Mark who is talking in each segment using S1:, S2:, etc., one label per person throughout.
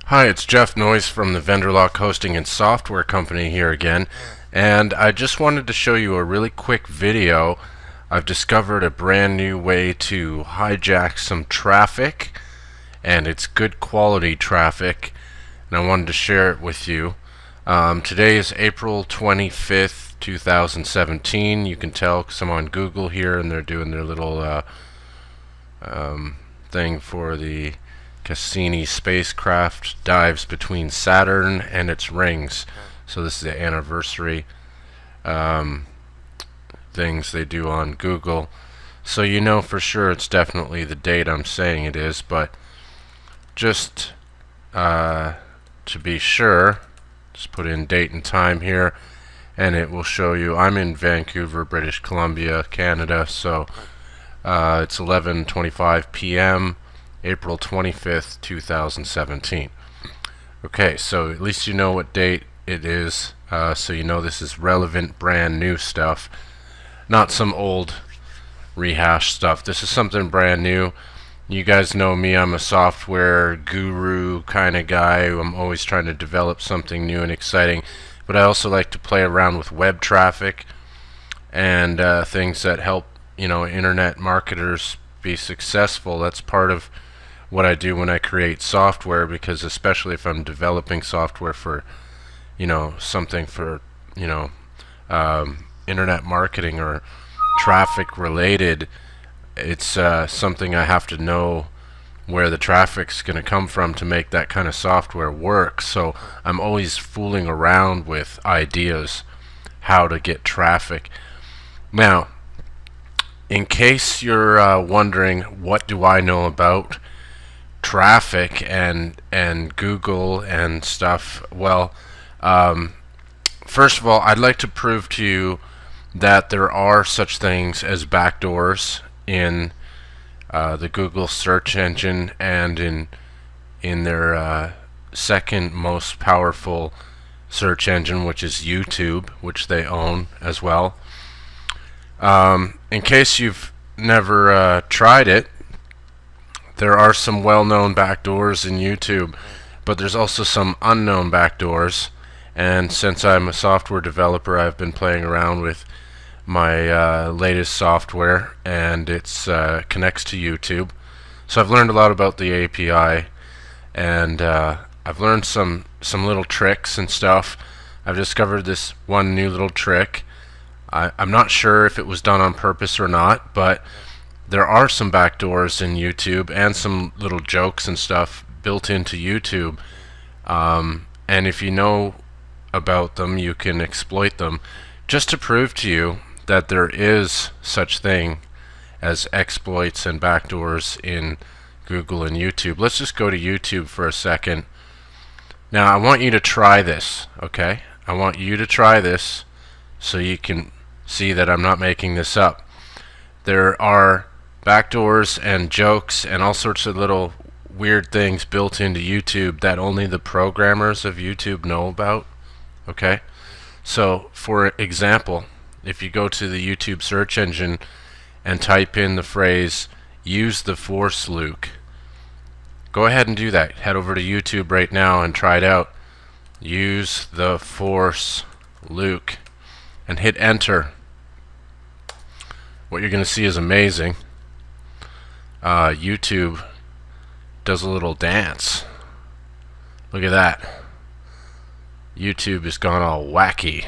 S1: Hi, it's Jeff Noyes from the VendorLock Hosting and Software Company here again, and I just wanted to show you a really quick video. I've discovered a brand new way to hijack some traffic, and it's good quality traffic, and I wanted to share it with you. Today is April 25th, 2017. You can tell because I'm on Google here, and they're doing their little thing for the Cassini spacecraft dives between Saturn and its rings. So this is the anniversary things they do on Google. So you know for sure it's definitely the date I'm saying it is, but just to be sure, just put in date and time here, and it will show you I'm in Vancouver, British Columbia, Canada. So it's 11:25 p.m. April 25th, 2017. Okay, so at least you know what date it is, so you know this is relevant, brand new stuff, not some old rehash stuff. This is something brand new. You guys know me, I'm a software guru kind of guy. I'm always trying to develop something new and exciting, but I also like to play around with web traffic and things that help, you know, internet marketers be successful. That's part of what I do when I create software, because especially if I'm developing software for, you know, something for, you know, internet marketing or traffic related, it's something I have to know where the traffic's going to come from to make that kind of software work. So I'm always fooling around with ideas how to get traffic. Now, in case you're wondering what do I know about traffic and Google and stuff, well, first of all, I'd like to prove to you that there are such things as backdoors in the Google search engine and in their second most powerful search engine, which is YouTube, which they own as well. In case you've never tried it, there are some well-known backdoors in YouTube, but there's also some unknown backdoors. And since I'm a software developer, I've been playing around with my latest software, and it's connects to YouTube. So I've learned a lot about the API, and I've learned some little tricks and stuff. I've discovered this one new little trick. I'm not sure if it was done on purpose or not, but there are some backdoors in YouTube and some little jokes and stuff built into YouTube, and if you know about them, you can exploit them. Just to prove to you that there is such thing as exploits and backdoors in Google and YouTube, let's just go to YouTube for a second. Now I want you to try this, okay? I want you to try this so you can see that I'm not making this up. There are backdoors and jokes and all sorts of little weird things built into YouTube that only the programmers of YouTube know about. Okay, so for example, if you go to the YouTube search engine and type in the phrase "use the force, Luke," go ahead and do that. Head over to YouTube right now and try it out. Use the force, Luke, and hit enter. What you're going to see is amazing. YouTube does a little dance. Look at that. YouTube has gone all wacky.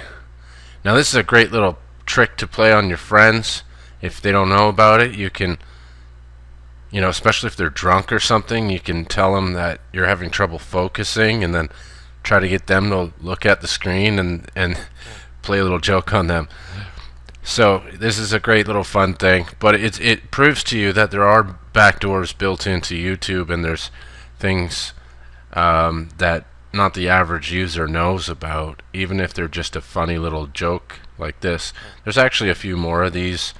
S1: Now this is a great little trick to play on your friends. If they don't know about it, you can, you know, especially if they're drunk or something, you can tell them that you're having trouble focusing and then try to get them to look at the screen and play a little joke on them. So this is a great little fun thing, but it proves to you that there are backdoors built into YouTube, and there's things that not the average user knows about, even if they're just a funny little joke like this. There's actually a few more of these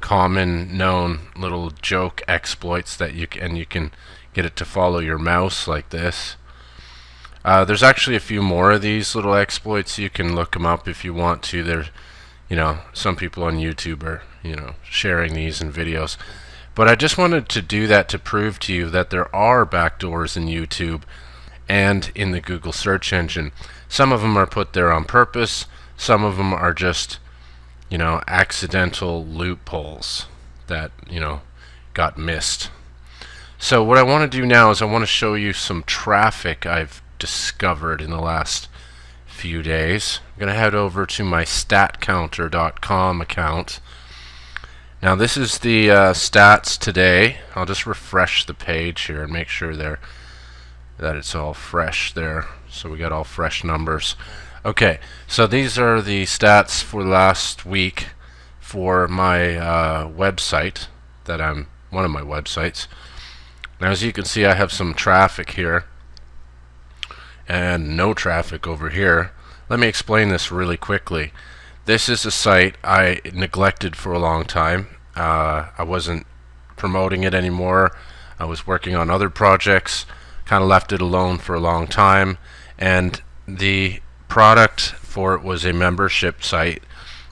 S1: common known little joke exploits that you can get it to follow your mouse like this. There's actually a few more of these little exploits. You can look them up if you want to. There's, you know, some people on YouTube are, you know, sharing these in videos. But I just wanted to do that to prove to you that there are backdoors in YouTube, and in the Google search engine. Some of them are put there on purpose. Some of them are just, accidental loopholes that, got missed. So what I want to do now is I want to show you some traffic I've discovered in the last few days. I'm going to head over to my StatCounter.com account. Now this is the stats today. I'll just refresh the page here and make sure that it's all fresh there. So we got all fresh numbers. Okay, so these are the stats for last week for my website one of my websites. Now as you can see, I have some traffic here and no traffic over here. Let me explain this really quickly. This is a site I neglected for a long time. I wasn't promoting it anymore. I was working on other projects, kind of left it alone for a long time, and the product for it was a membership site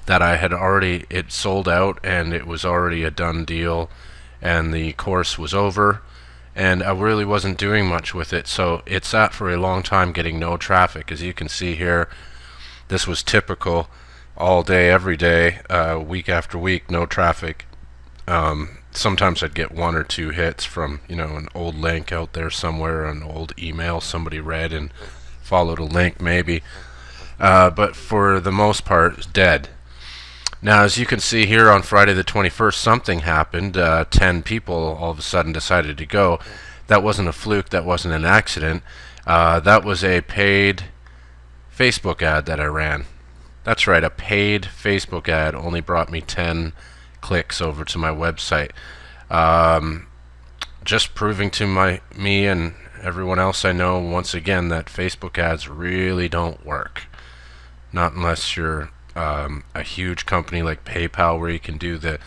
S1: that I had already, it sold out and it was already a done deal and the course was over, and I really wasn't doing much with it, so it sat for a long time getting no traffic. As you can see here, this was typical all day, every day, week after week, no traffic. Sometimes I'd get 1 or 2 hits from, an old link out there somewhere, an old email somebody read and followed a link maybe. But for the most part, dead. Now as you can see here, on Friday the 21st, something happened. 10 people all of a sudden decided to go. That wasn't a fluke, that wasn't an accident. That was a paid Facebook ad that I ran. That's right, a paid Facebook ad only brought me 10 clicks over to my website. Just proving to me and everyone else I know once again that Facebook ads really don't work. Not unless you're a huge company like PayPal, where you can do the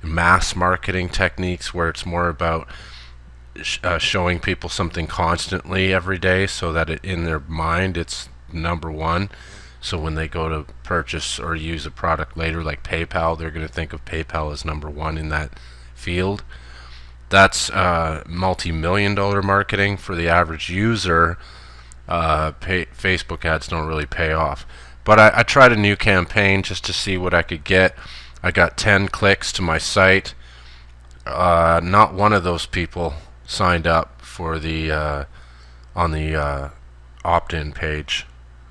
S1: mass marketing techniques where it's more about showing people something constantly every day so that in their mind it's number one. So when they go to purchase or use a product later like PayPal, they're going to think of PayPal as number one in that field. That's multi-million-dollar marketing. For the average user, Facebook ads don't really pay off. But I tried a new campaign just to see what I could get. I got 10 clicks to my site. Not one of those people signed up for the on the opt-in page,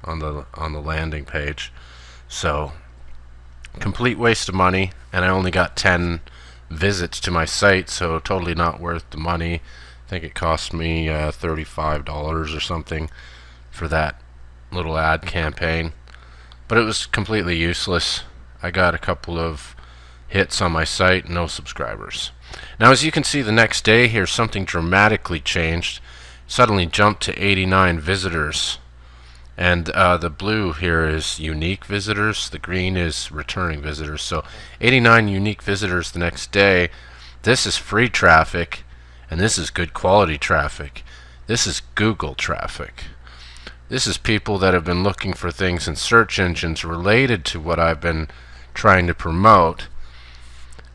S1: on the landing page. So complete waste of money, and I only got 10 visits to my site, so totally not worth the money. I think it cost me $35 or something for that little ad campaign, but it was completely useless. I got a couple of hits on my site, no subscribers. Now as you can see, the next day here something dramatically changed. Suddenly jumped to 89 visitors, and the blue here is unique visitors, the green is returning visitors. So 89 unique visitors the next day. This is free traffic, and this is good quality traffic. This is Google traffic. This is people that have been looking for things in search engines related to what I've been trying to promote.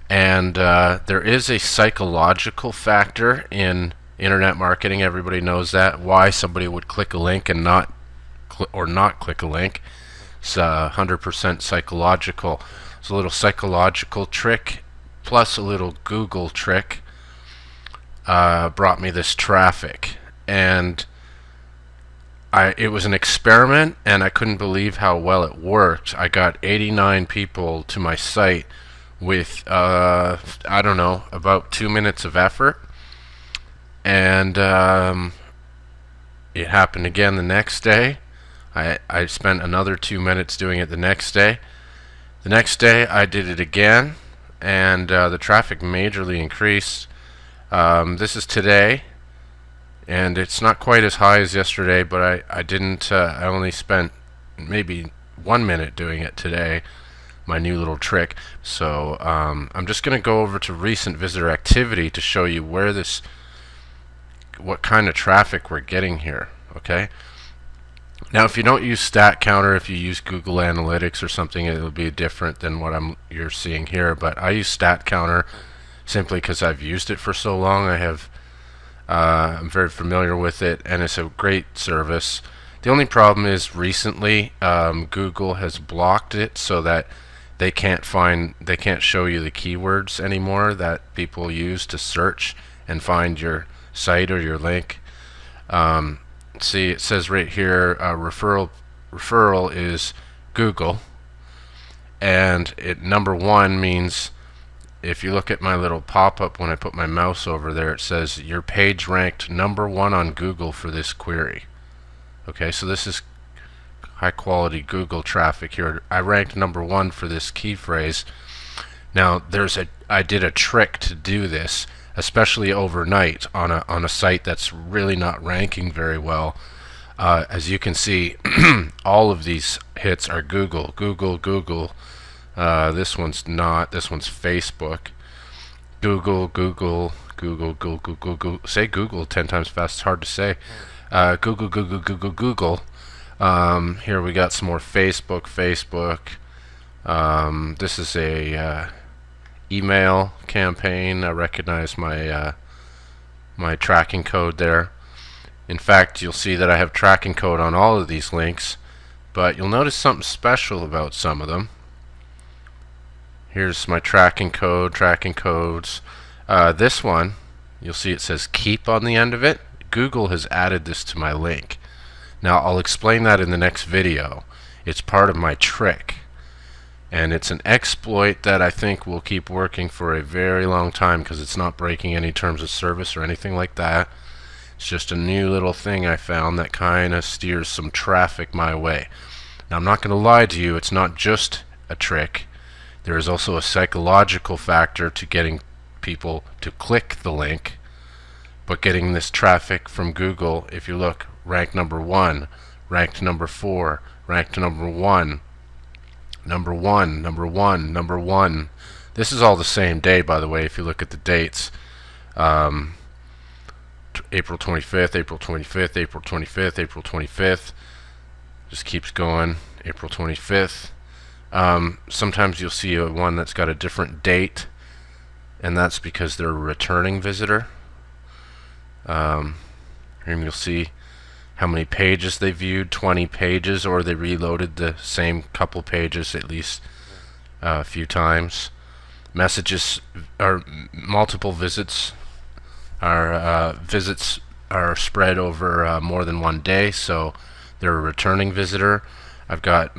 S1: And there is a psychological factor in internet marketing. Everybody knows that. Why somebody would click a link and not click a link. It's 100% psychological. It's a little psychological trick plus a little Google trick brought me this traffic, and it was an experiment, and I couldn't believe how well it worked. I got 89 people to my site with I don't know, about 2 minutes of effort, and it happened again the next day. I spent another 2 minutes doing it the next day. The next day I did it again, and the traffic majorly increased. This is today, and it's not quite as high as yesterday, but I only spent maybe 1 minute doing it today, my new little trick. So I'm just going to go over to recent visitor activity to show you what kind of traffic we're getting here. Okay. Now, if you don't use StatCounter, if you use Google Analytics or something, it'll be different than what you're seeing here. But I use StatCounter simply because I've used it for so long. I have I'm very familiar with it, and it's a great service. The only problem is recently Google has blocked it so that they can't show you the keywords anymore that people use to search and find your site or your link. See, it says right here, referral is Google, and number one means, if you look at my little pop-up when I put my mouse over there, it says your page ranked number one on Google for this query. Okay, so this is high quality Google traffic here. I ranked number one for this key phrase. Now I did a trick to do this, especially overnight on a site that's really not ranking very well. As you can see, all of these hits are Google. This one's not. This one's Facebook. Google. Say Google 10 times fast. It's hard to say. Google. Here we got some more Facebook. This is a email campaign. I recognize my my tracking code there. In fact, you'll see that I have tracking code on all of these links, but you'll notice something special about some of them. Here's my tracking codes. This one, you'll see it says keep on the end of it. Google has added this to my link. Now I'll explain that in the next video. It's part of my trick, and it's an exploit that I think will keep working for a very long time because it's not breaking any terms of service or anything like that. It's just a new little thing I found that kind of steers some traffic my way. Now I'm not going to lie to you, it's not just a trick. There is also a psychological factor to getting people to click the link, but getting this traffic from Google, if you look, ranked number one, ranked number 4, ranked number 1, number 1. This is all the same day, by the way, if you look at the dates. April 25th, April 25th, April 25th, April 25th. Just keeps going. April 25th. Sometimes you'll see one that's got a different date, and that's because they're a returning visitor. And you'll see how many pages they viewed, 20 pages, or they reloaded the same couple pages at least a few times. Messages or multiple visits are spread over more than one day, so they're a returning visitor. I've got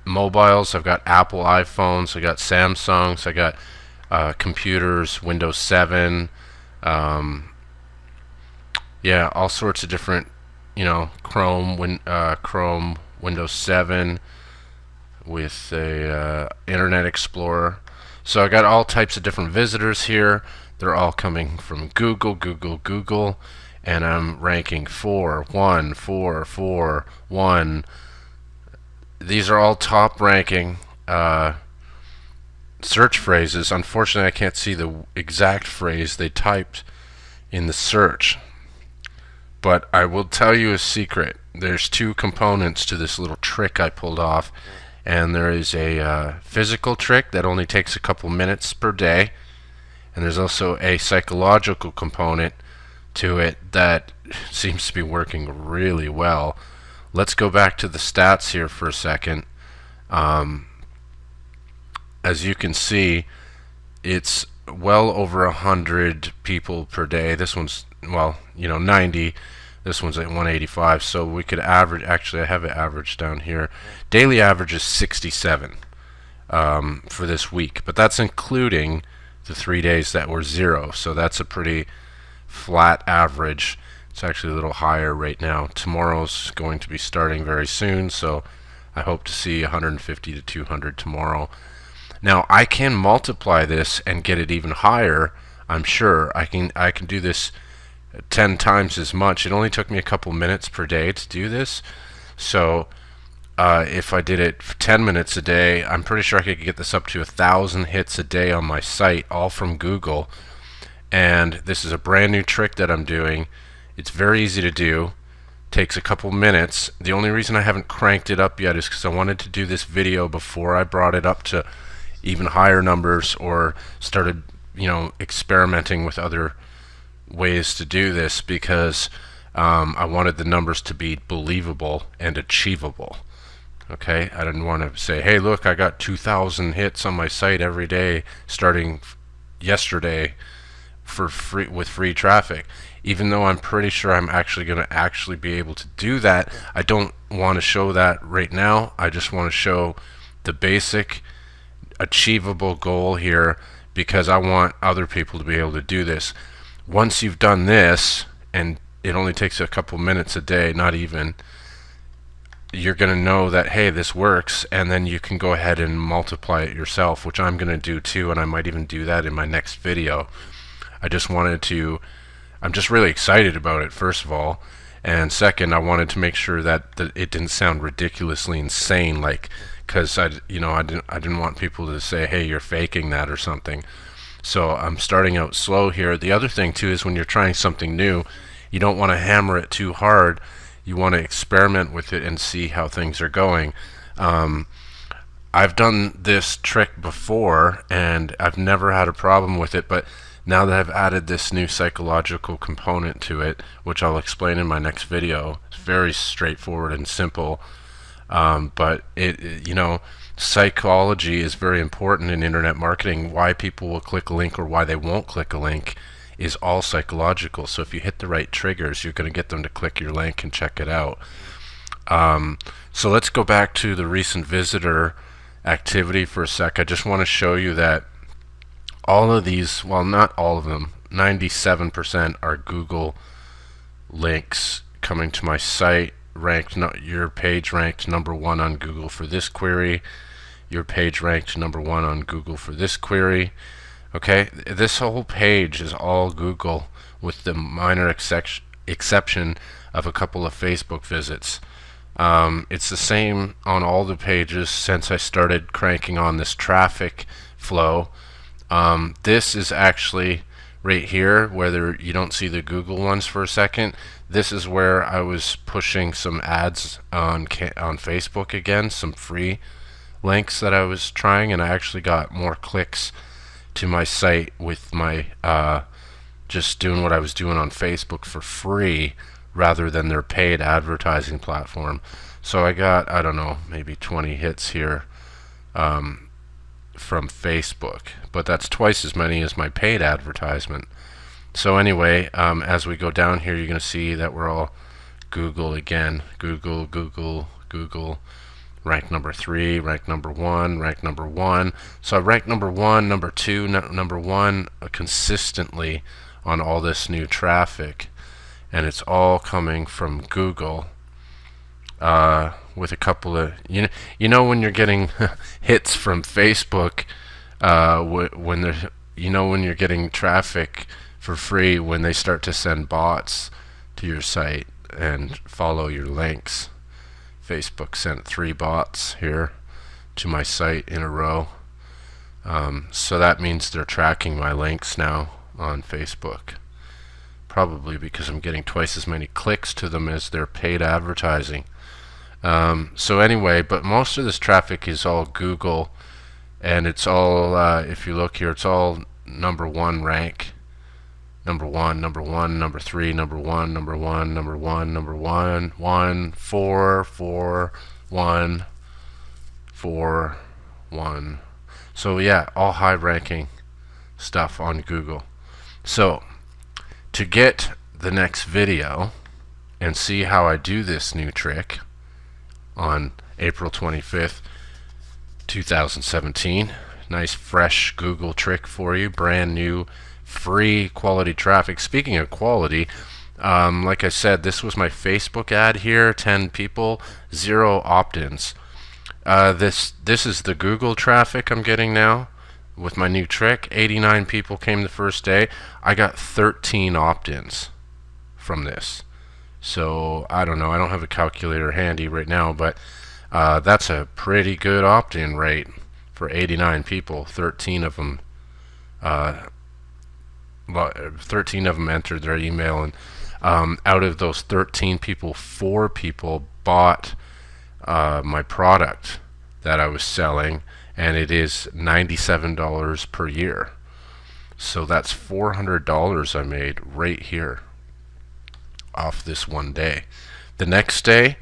S1: mobiles, I've got Apple iPhones, I got Samsungs, I got computers, Windows 7, yeah, all sorts of different, Chrome, Windows 7 with a Internet Explorer. So I got all types of different visitors here. They're all coming from Google, and I'm ranking 4, 1, 4, 4, 1. These are all top ranking search phrases. Unfortunately, I can't see the exact phrase they typed in the search, but I will tell you a secret. There's two components to this little trick I pulled off, and there is a physical trick that only takes a couple minutes per day, and there's also a psychological component to it that seems to be working really well. Let's go back to the stats here for a second. As you can see, it's well over 100 people per day. This one's, 90. This one's at 185, so we could average, actually I have it averaged down here. Daily average is 67 for this week, but that's including the 3 days that were 0, so that's a pretty flat average. It's actually a little higher right now. Tomorrow's going to be starting very soon, so I hope to see 150 to 200 tomorrow. Now I can multiply this and get it even higher. I'm sure I can do this 10 times as much. It only took me a couple minutes per day to do this, so if I did it for 10 minutes a day, I'm pretty sure I could get this up to 1,000 hits a day on my site, all from Google. And this is a brand new trick that I'm doing. It's very easy to do, takes a couple minutes. The only reason I haven't cranked it up yet is because I wanted to do this video before I brought it up to even higher numbers or started experimenting with other ways to do this because I wanted the numbers to be believable and achievable. Okay, I didn't want to say, hey, look, I got 2,000 hits on my site every day starting yesterday for free with free traffic. Even though I'm pretty sure I'm actually going to be able to do that, I don't want to show that right now. I just want to show the basic achievable goal here because I want other people to be able to do this. Once you've done this, and it only takes a couple minutes a day, not even, you're going to know that, hey, this works, and then you can go ahead and multiply it yourself, which I'm going to do too, and I might even do that in my next video. I'm just really excited about it, first of all, and second, I wanted to make sure that it didn't sound ridiculously insane, like, because I didn't want people to say, hey, you're faking that or something. So I'm starting out slow here. The other thing too is when you're trying something new, you don't want to hammer it too hard. You want to experiment with it and see how things are going. I've done this trick before and I've never had a problem with it, but now that I've added this new psychological component to it, which I'll explain in my next video, it's very straightforward and simple. But psychology is very important in internet marketing. Why people will click a link or why they won't click a link is all psychological. So if you hit the right triggers, you're going to get them to click your link and check it out. So let's go back to the recent visitor activity for a sec. I just want to show you that all of these, well, not all of them, 97% are Google links coming to my site. Your page ranked #1 on Google for this query. Your page ranked #1 on Google for this query. Okay, this whole page is all Google with the minor exception of a couple of Facebook visits. It's the same on all the pages since I started cranking on this traffic flow. This is actually right here, whether you don't see the Google ones for a second. This is where I was pushing some ads on Facebook again, some free links that I was trying, and I actually got more clicks to my site with my just doing what I was doing on Facebook for free rather than their paid advertising platform. So I got, I don't know, maybe 20 hits here from Facebook, but that's twice as many as my paid advertisement. So anyway, as we go down here, you're going to see that we're all Google again. Google, rank #3, rank #1, rank #1. So I rank #1, #2, #1 consistently on all this new traffic, and it's all coming from Google. With a couple of when you're getting hits from Facebook, when you're getting traffic for free when they start to send bots to your site and follow your links. Facebook sent 3 bots here to my site in a row. So that means they're tracking my links now on Facebook. Probably because I'm getting twice as many clicks to them as their paid advertising. So anyway, but most of this traffic is all Google, and it's all, if you look here, it's all #1 rank. #1, #1, #3, #1, #1, #1, #1, 4, 4, 1, 4, 1. So yeah, all high ranking stuff on Google. So to get the next video and see how I do this new trick on April 25th, 2017, nice fresh Google trick for you, brand new free quality traffic. Speaking of quality, like I said, this was my Facebook ad here, 10 people, 0 opt-ins. This is the Google traffic I'm getting now with my new trick. 89 people came the first day. I got 13 opt-ins from this. So I don't know, I don't have a calculator handy right now, but that's a pretty good opt-in rate for 89 people. 13 of them entered their email, and out of those 13 people, 4 people bought my product that I was selling, and it is $97 per year. So that's $400 I made right here off this one day. The next day,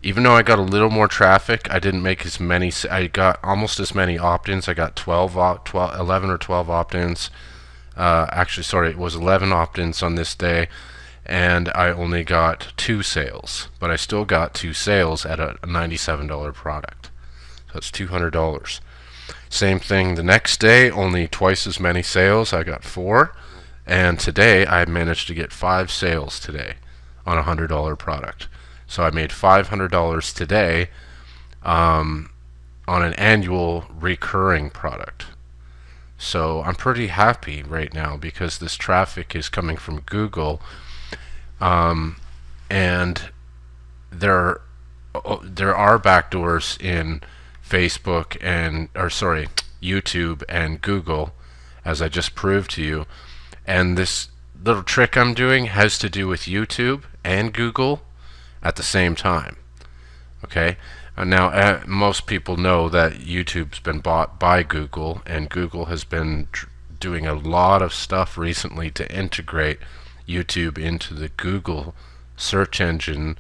S1: even though I got a little more traffic, I didn't make as many. I got almost as many opt-ins. I got 11 or 12 opt-ins. Actually, sorry, it was 11 opt-ins on this day, and I only got 2 sales. But I still got 2 sales at a $97 product. So that's $200. Same thing the next day, only twice as many sales. I got 4. And today, I managed to get 5 sales today on a $100 product. So I made $500 today on an annual recurring product. So I'm pretty happy right now because this traffic is coming from Google, and there are backdoors in Facebook and YouTube and Google, as I just proved to you. And this little trick I'm doing has to do with YouTube and Google at the same time. Okay, now most people know that YouTube's been bought by Google, and Google has been doing a lot of stuff recently to integrate YouTube into the Google search engine.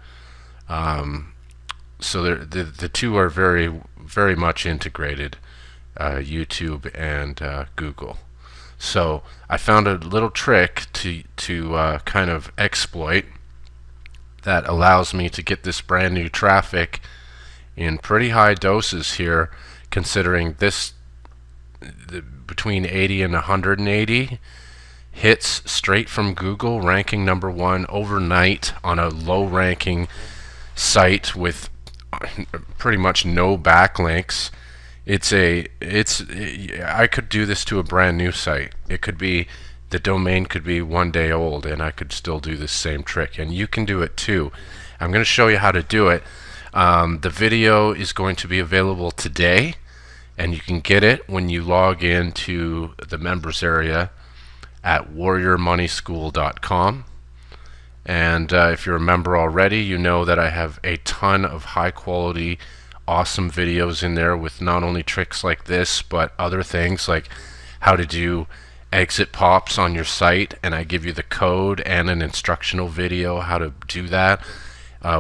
S1: So the two are very much integrated, YouTube and Google. So I found a little trick to kind of exploit that allows me to get this brand new traffic in pretty high doses here, considering this between 80 and 180 hits straight from Google, ranking #1 overnight on a low ranking site with pretty much no backlinks. I could do this to a brand new site. It could be, the domain could be 1 day old, and I could still do this same trick, and you can do it too. I'm going to show you how to do it. The video is going to be available today, and you can get it when you log into the members area at warriormoneyschool.com. And if you're a member already, you know that I have a ton of high quality, awesome videos in there with not only tricks like this, but other things like how to do exit pops on your site, and I give you the code and an instructional video how to do that,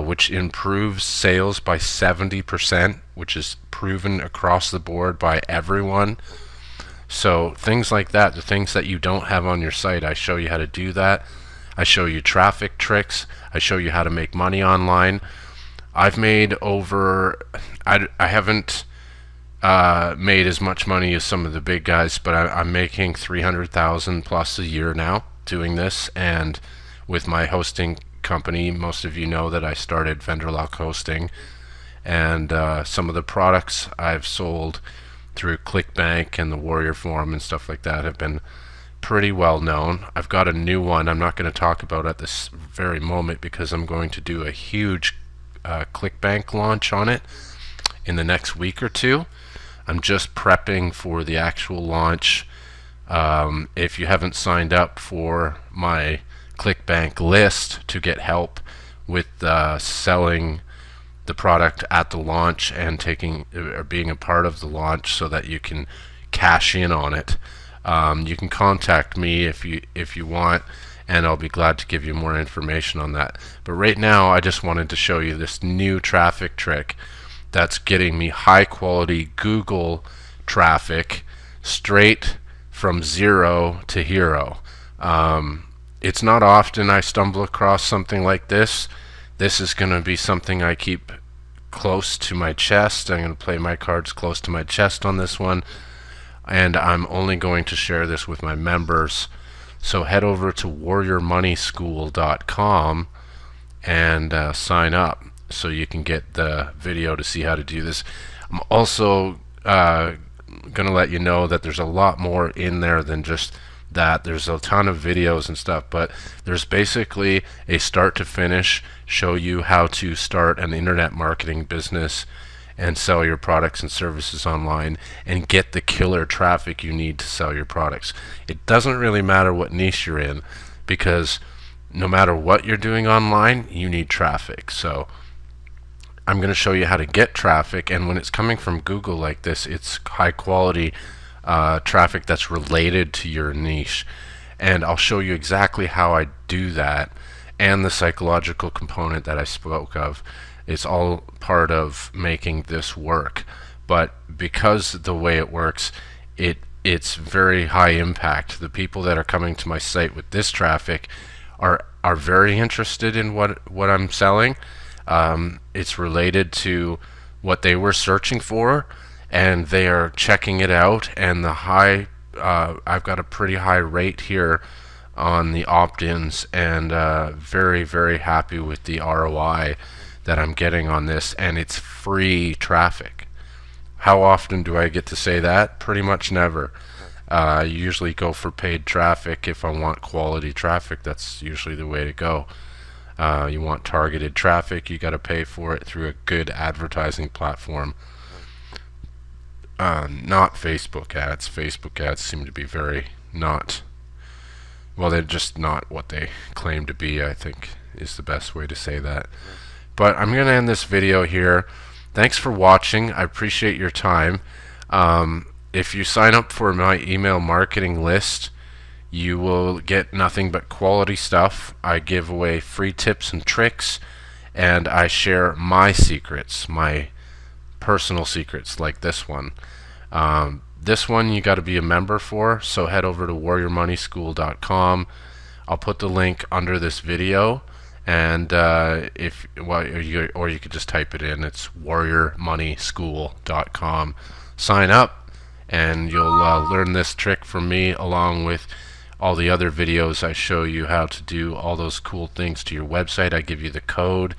S1: which improves sales by 70%, which is proven across the board by everyone. So things like that, the things that you don't have on your site, I show you how to do that. I show you traffic tricks. I show you how to make money online. I've made over, I haven't made as much money as some of the big guys, but I'm making 300,000 plus a year now doing this. And with my hosting company, most of you know that I started VendorLock Hosting, and some of the products I've sold through ClickBank and the Warrior Forum and stuff like that have been pretty well known. I've got a new one I'm not going to talk about at this very moment because I'm going to do a huge ClickBank launch on it in the next week or 2. I'm just prepping for the actual launch. If you haven't signed up for my ClickBank list to get help with selling the product at the launch and being a part of the launch so that you can cash in on it, you can contact me if you want, and I'll be glad to give you more information on that. But right now I just wanted to show you this new traffic trick that's getting me high quality Google traffic straight from 0 to hero. It's not often I stumble across something like this. This is going to be something I keep close to my chest. I'm going to play my cards close to my chest on this one, and I'm only going to share this with my members. So head over to warriormoneyschool.com and sign up so you can get the video to see how to do this. I'm also going to let you know that there's a lot more in there than just that. There's a ton of videos and stuff, but there's basically a start to finish, show you how to start an internet marketing business and sell your products and services online and get the killer traffic you need to sell your products. It doesn't really matter what niche you're in, because no matter what you're doing online, you need traffic. So I'm going to show you how to get traffic, and when it's coming from Google like this, it's high quality traffic that's related to your niche. And I'll show you exactly how I do that, and the psychological component that I spoke of. It's all part of making this work. But because the way it works, it's very high impact. The people that are coming to my site with this traffic are very interested in what I'm selling. It's related to what they were searching for, and they are checking it out. And the high I've got a pretty high rate here on the opt-ins, and very, very happy with the ROI that I'm getting on this, and it's free traffic. How often do I get to say that? Pretty much never. I usually go for paid traffic if I want quality traffic. That's usually the way to go. You want targeted traffic, you got to pay for it through a good advertising platform. Not Facebook ads. Facebook ads seem to be very not, well, they're just not what they claim to be, I think is the best way to say that. But I'm going to end this video here. Thanks for watching. I appreciate your time. If you sign up for my email marketing list, you will get nothing but quality stuff. I give away free tips and tricks, and I share my secrets, my personal secrets, like this one. This one you got to be a member for, so head over to warriormoneyschool.com. I'll put the link under this video, and or you could just type it in. It's warriormoneyschool.com. Sign up, and you'll learn this trick from me, along with all the other videos. I show you how to do all those cool things to your website. I give you the code.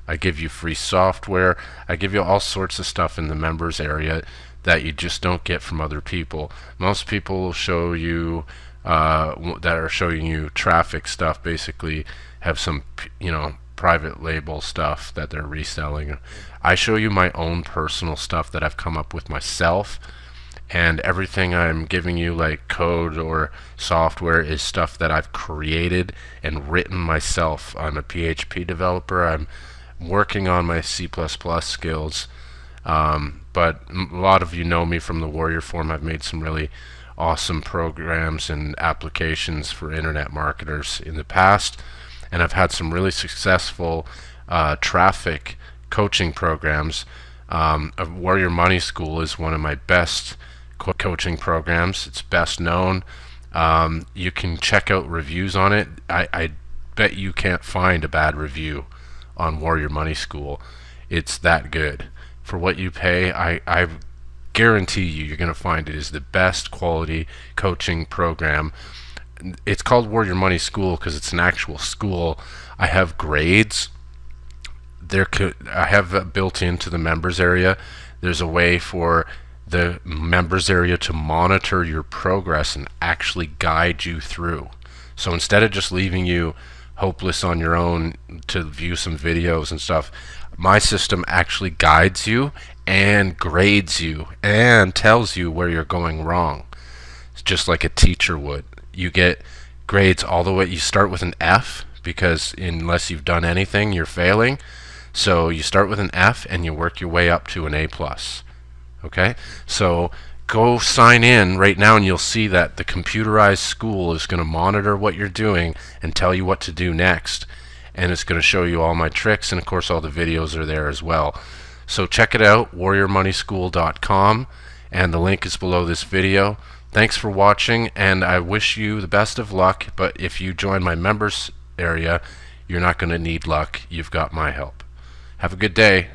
S1: I give you free software. I give you all sorts of stuff in the members area that you just don't get from other people. Most people will show you that are showing you traffic stuff, basically have some private label stuff that they're reselling. I show you my own personal stuff that I've come up with myself, and everything I'm giving you, like code or software, is stuff that I've created and written myself. I'm a PHP developer. I'm working on my C++ skills, but a lot of you know me from the Warrior Forum. I've made some really awesome programs and applications for internet marketers in the past, and I've had some really successful traffic coaching programs. Warrior Money School is one of my best coaching programs. It's best known. You can check out reviews on it. I bet you can't find a bad review on Warrior Money School. It's that good. For what you pay, I guarantee you're going to find it is the best quality coaching program. It's called Warrior Money School because it's an actual school. I have grades. I have built into the members area. There's a way for the members area to monitor your progress and actually guide you through. So instead of just leaving you hopeless on your own to view some videos and stuff, my system actually guides you and grades you and tells you where you're going wrong. It's just like a teacher would. You get grades all the way. You start with an F, because unless you've done anything, you're failing. So you start with an F and you work your way up to an A+. Okay? So go sign in right now, and you'll see that the computerized school is going to monitor what you're doing and tell you what to do next. And it's going to show you all my tricks, and of course all the videos are there as well. So check it out, warriormoneyschool.com, and the link is below this video. Thanks for watching, and I wish you the best of luck, but if you join my members area, you're not going to need luck. You've got my help. Have a good day.